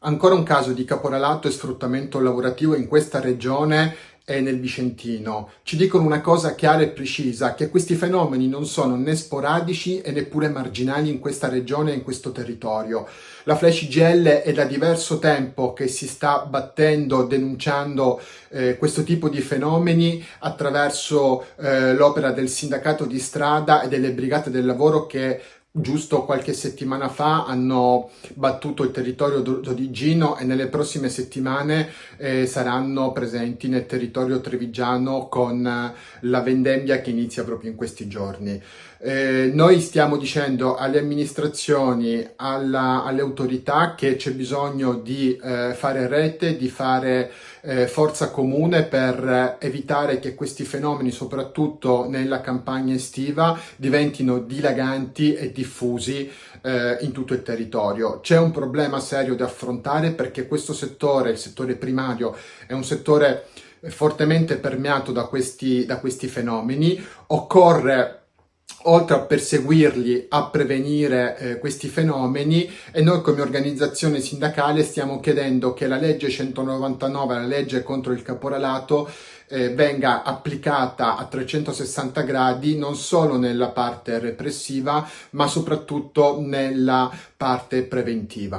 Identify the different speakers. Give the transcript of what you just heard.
Speaker 1: Ancora un caso di caporalato e sfruttamento lavorativo in questa regione e nel Vicentino. Ci dicono una cosa chiara e precisa, che questi fenomeni non sono né sporadici e neppure marginali in questa regione e in questo territorio. La Flash IGL è da diverso tempo che si sta battendo, denunciando questo tipo di fenomeni attraverso l'opera del sindacato di strada e delle brigate del lavoro che giusto qualche settimana fa hanno battuto il territorio dodigino e nelle prossime settimane saranno presenti nel territorio trevigiano con la vendemmia che inizia proprio in questi giorni. Noi stiamo dicendo alle amministrazioni, alle autorità che c'è bisogno di fare rete, di fare forza comune per evitare che questi fenomeni, soprattutto nella campagna estiva, diventino dilaganti e diffusi in tutto il territorio. C'è un problema serio da affrontare perché questo settore, il settore primario, è un settore fortemente permeato da questi fenomeni. Occorre, oltre a perseguirli, a prevenire questi fenomeni, e noi come organizzazione sindacale stiamo chiedendo che la legge 199, la legge contro il caporalato, venga applicata a 360 gradi non solo nella parte repressiva ma soprattutto nella parte preventiva.